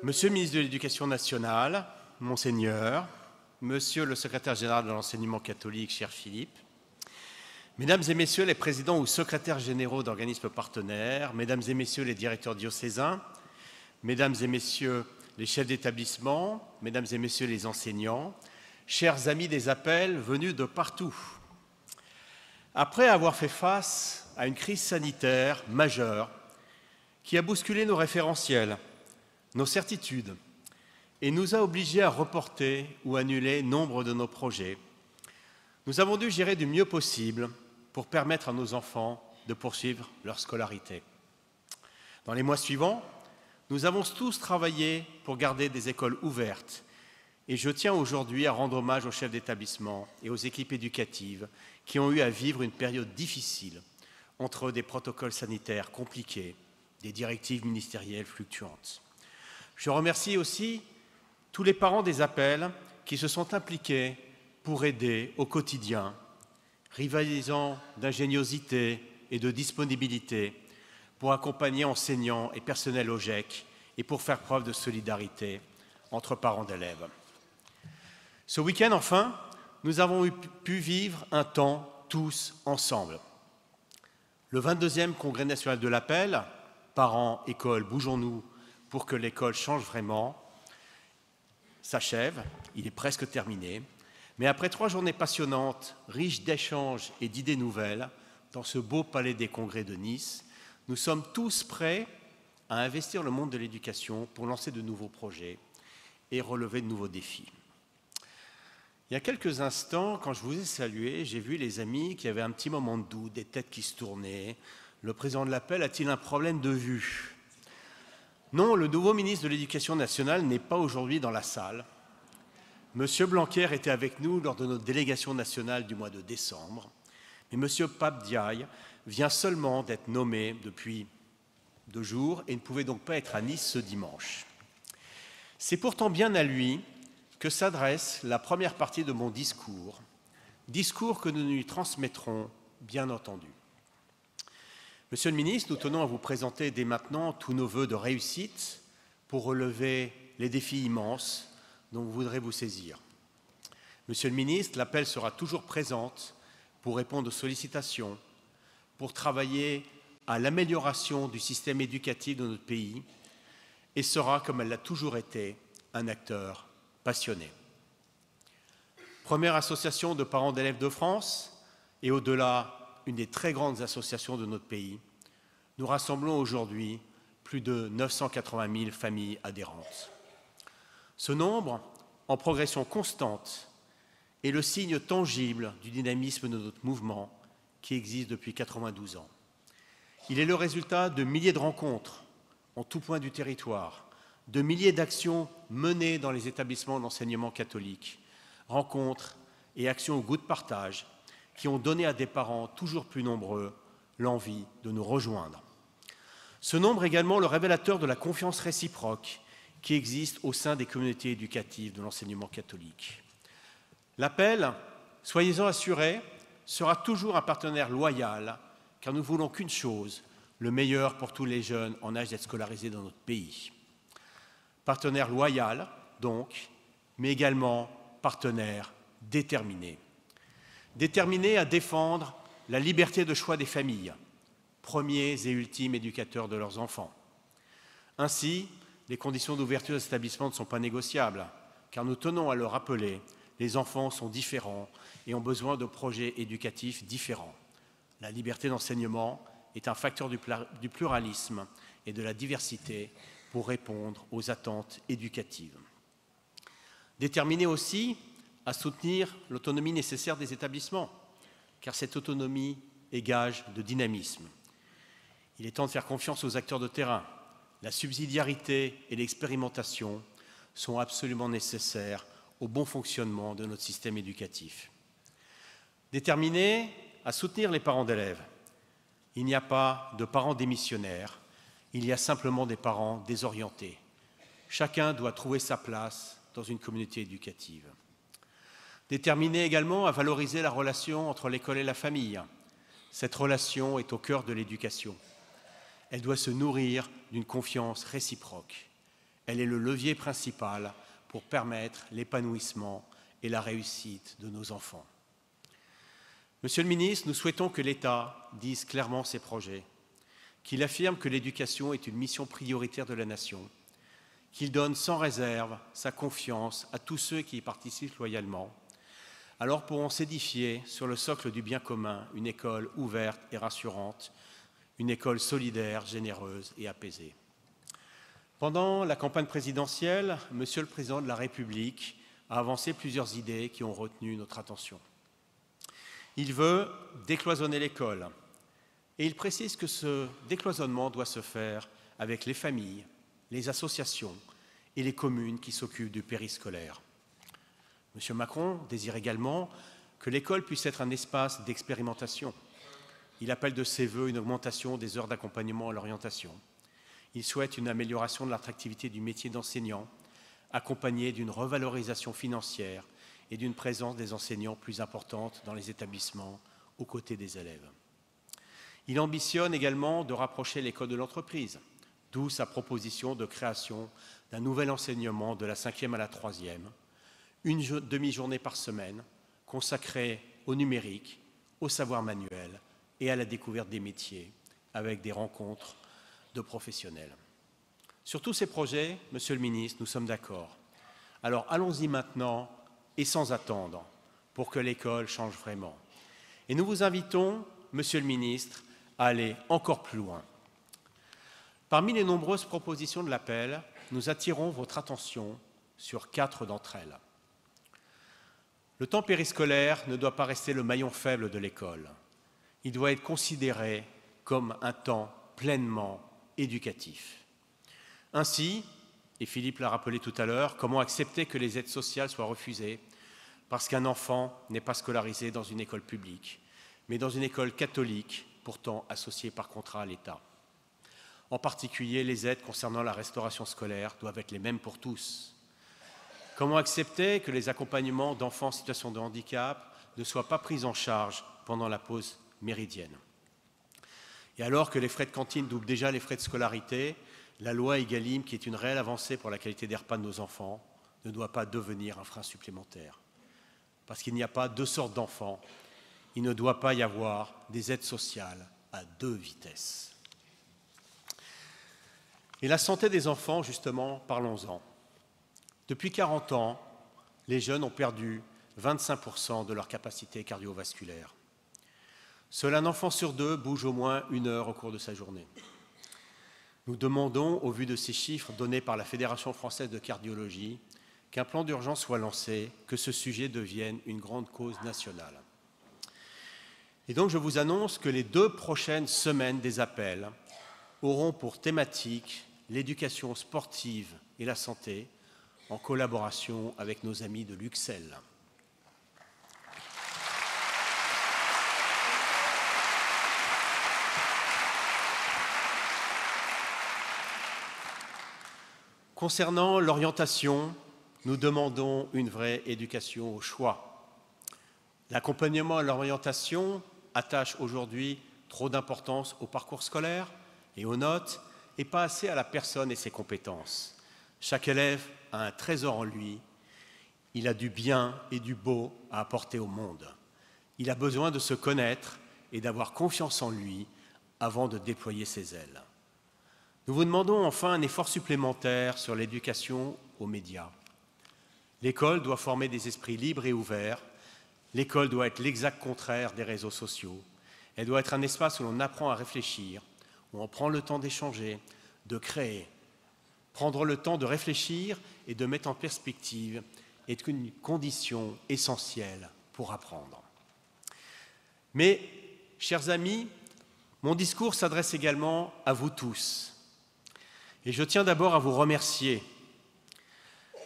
Monsieur le ministre de l'Éducation nationale, Monseigneur, Monsieur le secrétaire général de l'enseignement catholique, cher Philippe, Mesdames et Messieurs les présidents ou secrétaires généraux d'organismes partenaires, Mesdames et Messieurs les directeurs diocésains, Mesdames et Messieurs les chefs d'établissement, Mesdames et Messieurs les enseignants, chers amis des appels venus de partout. Après avoir fait face à une crise sanitaire majeure qui a bousculé nos référentiels, nos certitudes, et nous a obligés à reporter ou annuler nombre de nos projets, nous avons dû gérer du mieux possible pour permettre à nos enfants de poursuivre leur scolarité. Dans les mois suivants, nous avons tous travaillé pour garder des écoles ouvertes et je tiens aujourd'hui à rendre hommage aux chefs d'établissement et aux équipes éducatives qui ont eu à vivre une période difficile entre des protocoles sanitaires compliqués, des directives ministérielles fluctuantes. Je remercie aussi tous les parents des appels qui se sont impliqués pour aider au quotidien, rivalisant d'ingéniosité et de disponibilité pour accompagner enseignants et personnel au GEC et pour faire preuve de solidarité entre parents d'élèves. Ce week-end, enfin, nous avons pu vivre un temps tous ensemble. Le 22e Congrès national de l'appel, Parents, écoles, bougeons-nous pour que l'école change vraiment, s'achève, il est presque terminé, mais après 3 journées passionnantes, riches d'échanges et d'idées nouvelles, dans ce beau palais des congrès de Nice, nous sommes tous prêts à investir le monde de l'éducation pour lancer de nouveaux projets et relever de nouveaux défis. Il y a quelques instants, quand je vous ai salué, j'ai vu les amis qui avaient un petit moment de doute, des têtes qui se tournaient. Le président de l'appel a-t-il un problème de vue ? Non, le nouveau ministre de l'Éducation nationale n'est pas aujourd'hui dans la salle. Monsieur Blanquer était avec nous lors de notre délégation nationale du mois de décembre. Mais monsieur Pape Diaye vient seulement d'être nommé depuis 2 jours et ne pouvait donc pas être à Nice ce dimanche. C'est pourtant bien à lui que s'adresse la première partie de mon discours que nous lui transmettrons, bien entendu. Monsieur le ministre, nous tenons à vous présenter dès maintenant tous nos vœux de réussite pour relever les défis immenses dont vous voudrez vous saisir. Monsieur le ministre, l'appel sera toujours présente pour répondre aux sollicitations, pour travailler à l'amélioration du système éducatif de notre pays et sera, comme elle l'a toujours été, un acteur passionné. Première association de parents d'élèves de France et au-delà, une des très grandes associations de notre pays, nous rassemblons aujourd'hui plus de 980 000 familles adhérentes. Ce nombre, en progression constante, est le signe tangible du dynamisme de notre mouvement qui existe depuis 92 ans. Il est le résultat de milliers de rencontres en tout point du territoire, de milliers d'actions menées dans les établissements d'enseignement catholique, rencontres et actions au goût de partage qui ont donné à des parents toujours plus nombreux l'envie de nous rejoindre. Ce nombre est également le révélateur de la confiance réciproque qui existe au sein des communautés éducatives de l'enseignement catholique. L'appel, soyez-en assurés, sera toujours un partenaire loyal car nous ne voulons qu'une chose, le meilleur pour tous les jeunes en âge d'être scolarisés dans notre pays. Partenaire loyal, donc, mais également partenaire déterminé. Déterminé à défendre la liberté de choix des familles, premiers et ultimes éducateurs de leurs enfants. Ainsi, les conditions d'ouverture des établissements ne sont pas négociables, car nous tenons à le rappeler, les enfants sont différents et ont besoin de projets éducatifs différents. La liberté d'enseignement est un facteur du pluralisme et de la diversité pour répondre aux attentes éducatives. Déterminé aussi à soutenir l'autonomie nécessaire des établissements, car cette autonomie est gage de dynamisme. Il est temps de faire confiance aux acteurs de terrain. La subsidiarité et l'expérimentation sont absolument nécessaires au bon fonctionnement de notre système éducatif. Déterminé à soutenir les parents d'élèves. Il n'y a pas de parents démissionnaires, il y a simplement des parents désorientés. Chacun doit trouver sa place dans une communauté éducative. Déterminé également à valoriser la relation entre l'école et la famille. Cette relation est au cœur de l'éducation. Elle doit se nourrir d'une confiance réciproque. Elle est le levier principal pour permettre l'épanouissement et la réussite de nos enfants. Monsieur le ministre, nous souhaitons que l'État dise clairement ses projets, qu'il affirme que l'éducation est une mission prioritaire de la nation, qu'il donne sans réserve sa confiance à tous ceux qui y participent loyalement. Alors pourrons s'édifier sur le socle du bien commun une école ouverte et rassurante, une école solidaire, généreuse et apaisée. Pendant la campagne présidentielle, Monsieur le Président de la République a avancé plusieurs idées qui ont retenu notre attention. Il veut décloisonner l'école et il précise que ce décloisonnement doit se faire avec les familles, les associations et les communes qui s'occupent du périscolaire. M. Macron désire également que l'école puisse être un espace d'expérimentation. Il appelle de ses vœux une augmentation des heures d'accompagnement à l'orientation. Il souhaite une amélioration de l'attractivité du métier d'enseignant, accompagnée d'une revalorisation financière et d'une présence des enseignants plus importante dans les établissements aux côtés des élèves. Il ambitionne également de rapprocher l'école de l'entreprise, d'où sa proposition de création d'un nouvel enseignement de la 5e à la 3e, une demi-journée par semaine consacrée au numérique, au savoir manuel et à la découverte des métiers, avec des rencontres de professionnels. Sur tous ces projets, Monsieur le ministre, nous sommes d'accord. Alors allons-y maintenant et sans attendre pour que l'école change vraiment. Et nous vous invitons, Monsieur le ministre, à aller encore plus loin. Parmi les nombreuses propositions de l'appel, nous attirons votre attention sur 4 d'entre elles. Le temps périscolaire ne doit pas rester le maillon faible de l'école. Il doit être considéré comme un temps pleinement éducatif. Ainsi, et Philippe l'a rappelé tout à l'heure, comment accepter que les aides sociales soient refusées parce qu'un enfant n'est pas scolarisé dans une école publique, mais dans une école catholique, pourtant associée par contrat à l'État. En particulier, les aides concernant la restauration scolaire doivent être les mêmes pour tous. Comment accepter que les accompagnements d'enfants en situation de handicap ne soient pas pris en charge pendant la pause méridienne? Et alors que les frais de cantine doublent déjà les frais de scolarité, la loi Egalim, qui est une réelle avancée pour la qualité des repas de nos enfants, ne doit pas devenir un frein supplémentaire. Parce qu'il n'y a pas 2 sortes d'enfants, il ne doit pas y avoir des aides sociales à 2 vitesses. Et la santé des enfants, justement, parlons-en. Depuis 40 ans, les jeunes ont perdu 25% de leur capacité cardiovasculaire. Seul un enfant sur 2 bouge au moins 1 heure au cours de sa journée. Nous demandons, au vu de ces chiffres donnés par la Fédération française de cardiologie, qu'un plan d'urgence soit lancé, que ce sujet devienne une grande cause nationale. Et donc je vous annonce que les 2 prochaines semaines des appels auront pour thématique l'éducation sportive et la santé, en collaboration avec nos amis de l'UXEL. Concernant l'orientation, nous demandons une vraie éducation au choix. L'accompagnement à l'orientation attache aujourd'hui trop d'importance au parcours scolaire et aux notes, et pas assez à la personne et ses compétences. Chaque élève a un trésor en lui, il a du bien et du beau à apporter au monde. Il a besoin de se connaître et d'avoir confiance en lui avant de déployer ses ailes. Nous vous demandons enfin un effort supplémentaire sur l'éducation aux médias. L'école doit former des esprits libres et ouverts. L'école doit être l'exact contraire des réseaux sociaux. Elle doit être un espace où l'on apprend à réfléchir, où on prend le temps d'échanger, de créer. Prendre le temps de réfléchir et de mettre en perspective est une condition essentielle pour apprendre. Mais, chers amis, mon discours s'adresse également à vous tous. Et je tiens d'abord à vous remercier.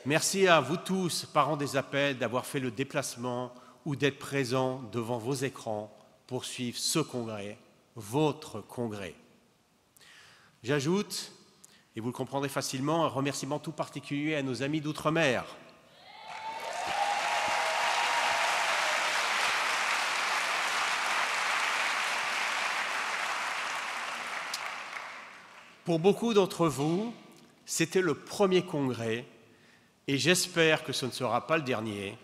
Merci à vous tous, parents des appels, d'avoir fait le déplacement ou d'être présents devant vos écrans pour suivre ce congrès, votre congrès. J'ajoute, et vous le comprendrez facilement, un remerciement tout particulier à nos amis d'outre-mer. Pour beaucoup d'entre vous, c'était le premier congrès et j'espère que ce ne sera pas le dernier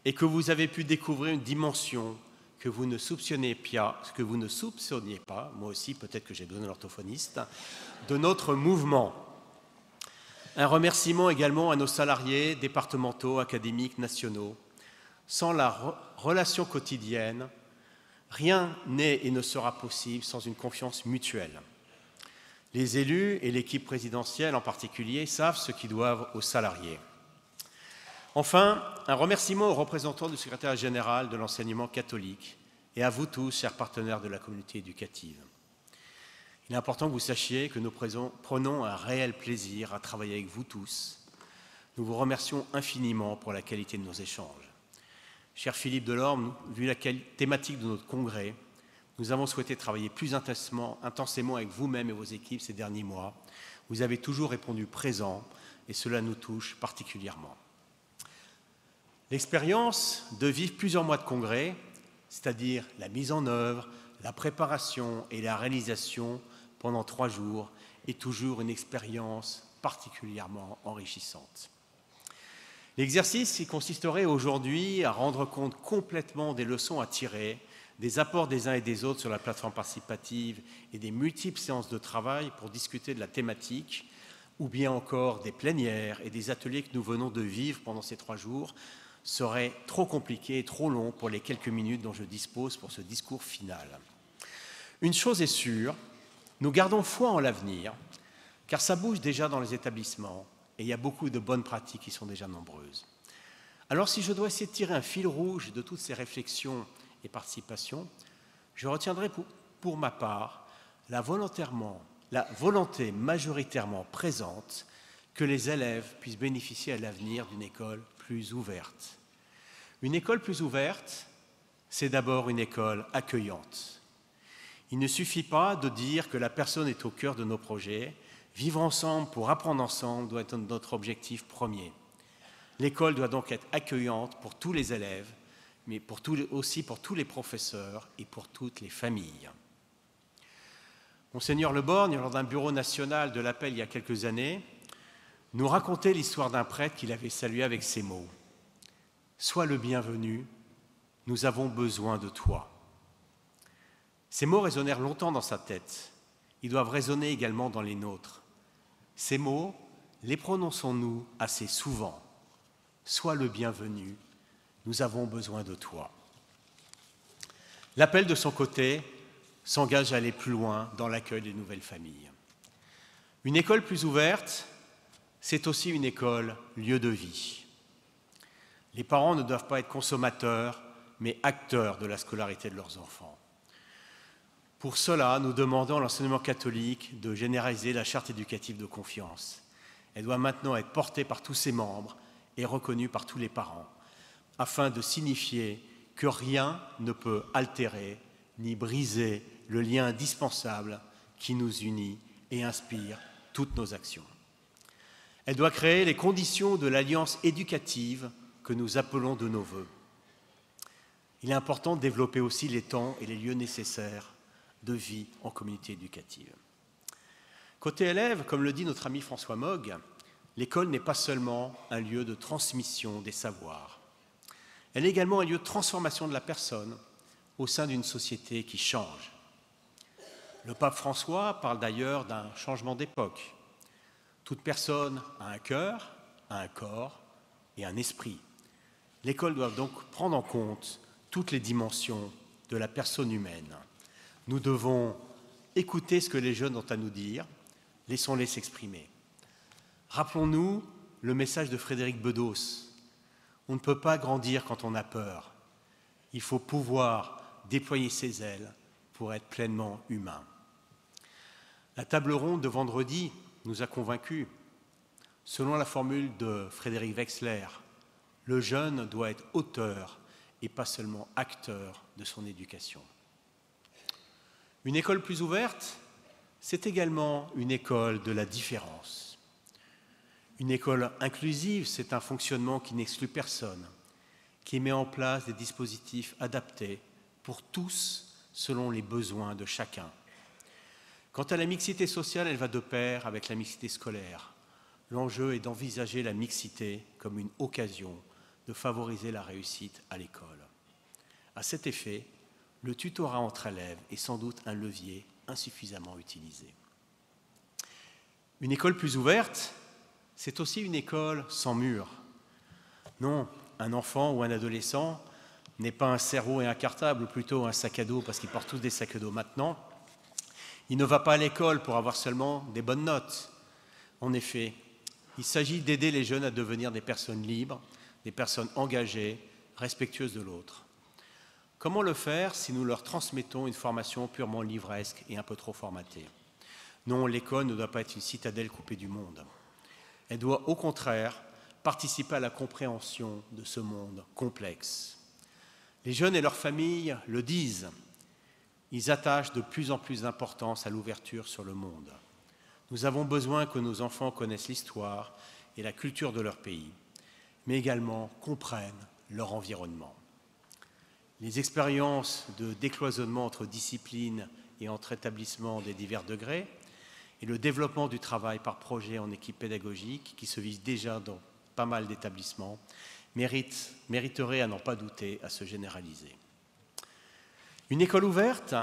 et que vous avez pu découvrir une dimension que vous ne soupçonniez pas, moi aussi peut-être que j'ai besoin d'un orthophoniste, de notre mouvement. Un remerciement également à nos salariés départementaux, académiques, nationaux. Sans la relation quotidienne, rien n'est et ne sera possible sans une confiance mutuelle. Les élus et l'équipe présidentielle en particulier savent ce qu'ils doivent aux salariés. Enfin, un remerciement aux représentants du secrétaire général de l'enseignement catholique et à vous tous, chers partenaires de la communauté éducative. Il est important que vous sachiez que nous prenons un réel plaisir à travailler avec vous tous. Nous vous remercions infiniment pour la qualité de nos échanges. Cher Philippe Delorme, vu la thématique de notre congrès, nous avons souhaité travailler plus intensément avec vous-même et vos équipes ces derniers mois. Vous avez toujours répondu présent et cela nous touche particulièrement. L'expérience de vivre plusieurs mois de congrès, c'est-à-dire la mise en œuvre, la préparation et la réalisation pendant 3 jours, est toujours une expérience particulièrement enrichissante. L'exercice qui consisterait aujourd'hui à rendre compte complètement des leçons à tirer, des apports des uns et des autres sur la plateforme participative et des multiples séances de travail pour discuter de la thématique, ou bien encore des plénières et des ateliers que nous venons de vivre pendant ces 3 jours, serait trop compliqué et trop long pour les quelques minutes dont je dispose pour ce discours final. Une chose est sûre, nous gardons foi en l'avenir, car ça bouge déjà dans les établissements et il y a beaucoup de bonnes pratiques qui sont déjà nombreuses. Alors si je dois essayer de tirer un fil rouge de toutes ces réflexions et participations, je retiendrai pour ma part la volonté majoritairement présente que les élèves puissent bénéficier à l'avenir d'une école plus ouverte. Une école plus ouverte, c'est d'abord une école accueillante. Il ne suffit pas de dire que la personne est au cœur de nos projets. Vivre ensemble pour apprendre ensemble doit être notre objectif premier. L'école doit donc être accueillante pour tous les élèves, mais aussi pour tous les professeurs et pour toutes les familles. Monseigneur Le Borgne, lors d'un bureau national de l'appel il y a quelques années, nous racontait l'histoire d'un prêtre qu'il avait salué avec ces mots. « Sois le bienvenu, nous avons besoin de toi. » Ces mots résonnèrent longtemps dans sa tête. Ils doivent résonner également dans les nôtres. Ces mots, les prononçons-nous assez souvent. « Sois le bienvenu, nous avons besoin de toi. » L'appel, de son côté, s'engage à aller plus loin dans l'accueil des nouvelles familles. Une école plus ouverte, c'est aussi une école lieu de vie. Les parents ne doivent pas être consommateurs, mais acteurs de la scolarité de leurs enfants. Pour cela, nous demandons à l'enseignement catholique de généraliser la charte éducative de confiance. Elle doit maintenant être portée par tous ses membres et reconnue par tous les parents, afin de signifier que rien ne peut altérer ni briser le lien indispensable qui nous unit et inspire toutes nos actions. Elle doit créer les conditions de l'alliance éducative que nous appelons de nos vœux. Il est important de développer aussi les temps et les lieux nécessaires de vie en communauté éducative. Côté élève, comme le dit notre ami François Mogg, l'école n'est pas seulement un lieu de transmission des savoirs. Elle est également un lieu de transformation de la personne au sein d'une société qui change. Le pape François parle d'ailleurs d'un changement d'époque. Toute personne a un cœur, a un corps et un esprit. L'école doit donc prendre en compte toutes les dimensions de la personne humaine. Nous devons écouter ce que les jeunes ont à nous dire, laissons-les s'exprimer. Rappelons-nous le message de Frédéric Bedos. On ne peut pas grandir quand on a peur. Il faut pouvoir déployer ses ailes pour être pleinement humain. La table ronde de vendredi nous a convaincus. Selon la formule de Frédéric Wexler, le jeune doit être auteur et pas seulement acteur de son éducation. Une école plus ouverte, c'est également une école de la différence. Une école inclusive, c'est un fonctionnement qui n'exclut personne, qui met en place des dispositifs adaptés pour tous selon les besoins de chacun. Quant à la mixité sociale, elle va de pair avec la mixité scolaire. L'enjeu est d'envisager la mixité comme une occasion de favoriser la réussite à l'école. À cet effet, le tutorat entre élèves est sans doute un levier insuffisamment utilisé. Une école plus ouverte, c'est aussi une école sans mur. Non, un enfant ou un adolescent n'est pas un cerveau et un cartable, ou plutôt un sac à dos, parce qu'ils portent tous des sacs à dos maintenant. Il ne va pas à l'école pour avoir seulement des bonnes notes. En effet, il s'agit d'aider les jeunes à devenir des personnes libres, des personnes engagées, respectueuses de l'autre. Comment le faire si nous leur transmettons une formation purement livresque et un peu trop formatée? Non, l'école ne doit pas être une citadelle coupée du monde. Elle doit au contraire participer à la compréhension de ce monde complexe. Les jeunes et leurs familles le disent. Ils attachent de plus en plus d'importance à l'ouverture sur le monde. Nous avons besoin que nos enfants connaissent l'histoire et la culture de leur pays, mais également comprennent leur environnement. Les expériences de décloisonnement entre disciplines et entre établissements des divers degrés et le développement du travail par projet en équipe pédagogique, qui se vise déjà dans pas mal d'établissements, mériterait à n'en pas douter à se généraliser. Une école ouverte,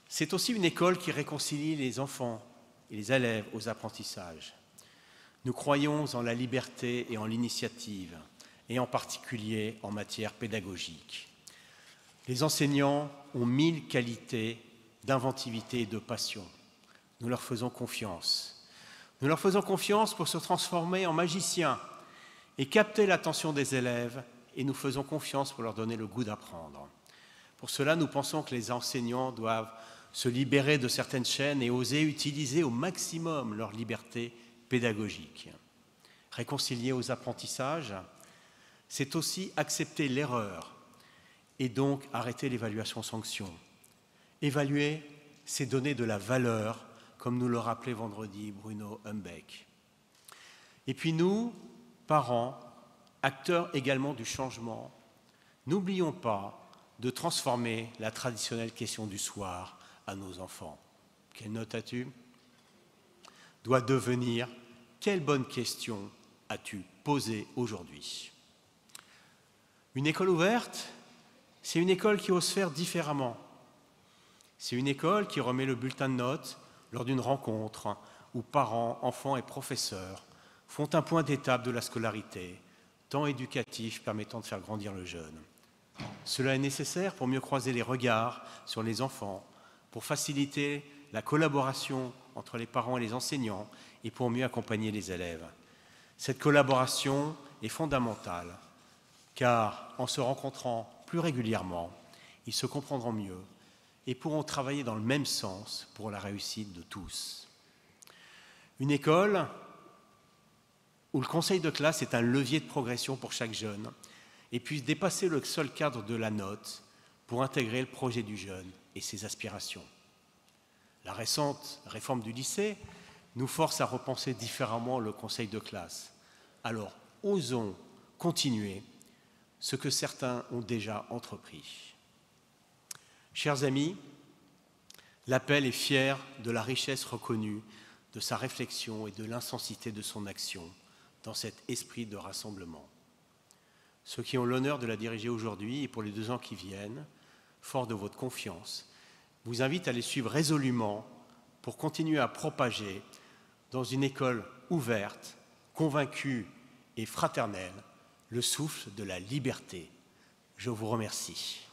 c'est aussi une école qui réconcilie les enfants et les élèves aux apprentissages. Nous croyons en la liberté et en l'initiative, et en particulier en matière pédagogique. Les enseignants ont 1000 qualités d'inventivité et de passion. Nous leur faisons confiance. Nous leur faisons confiance pour se transformer en magiciens et capter l'attention des élèves, et nous faisons confiance pour leur donner le goût d'apprendre. Pour cela, nous pensons que les enseignants doivent se libérer de certaines chaînes et oser utiliser au maximum leur liberté pédagogique. Réconcilier aux apprentissages, c'est aussi accepter l'erreur et donc arrêter l'évaluation-sanction. Évaluer, c'est donner de la valeur, comme nous le rappelait vendredi Bruno Humbeck. Et puis nous, parents, acteurs également du changement, n'oublions pas de transformer la traditionnelle question du soir à nos enfants. Quelle note as-tu? Doit devenir « Quelle bonne question as-tu posée aujourd'hui ?» Une école ouverte, c'est une école qui ose faire différemment. C'est une école qui remet le bulletin de notes lors d'une rencontre où parents, enfants et professeurs font un point d'étape de la scolarité, temps éducatif permettant de faire grandir le jeune. Cela est nécessaire pour mieux croiser les regards sur les enfants, pour faciliter la collaboration entre les parents et les enseignants et pour mieux accompagner les élèves. Cette collaboration est fondamentale, car en se rencontrant plus régulièrement, ils se comprendront mieux et pourront travailler dans le même sens pour la réussite de tous. Une école où le conseil de classe est un levier de progression pour chaque jeune et puisse dépasser le seul cadre de la note pour intégrer le projet du jeune et ses aspirations. La récente réforme du lycée nous force à repenser différemment le conseil de classe. Alors, osons continuer ce que certains ont déjà entrepris. Chers amis, l'appel est fier de la richesse reconnue de sa réflexion et de l'intensité de son action dans cet esprit de rassemblement. Ceux qui ont l'honneur de la diriger aujourd'hui et pour les 2 ans qui viennent, forts de votre confiance, vous invitent à les suivre résolument pour continuer à propager dans une école ouverte, convaincue et fraternelle le souffle de la liberté. Je vous remercie.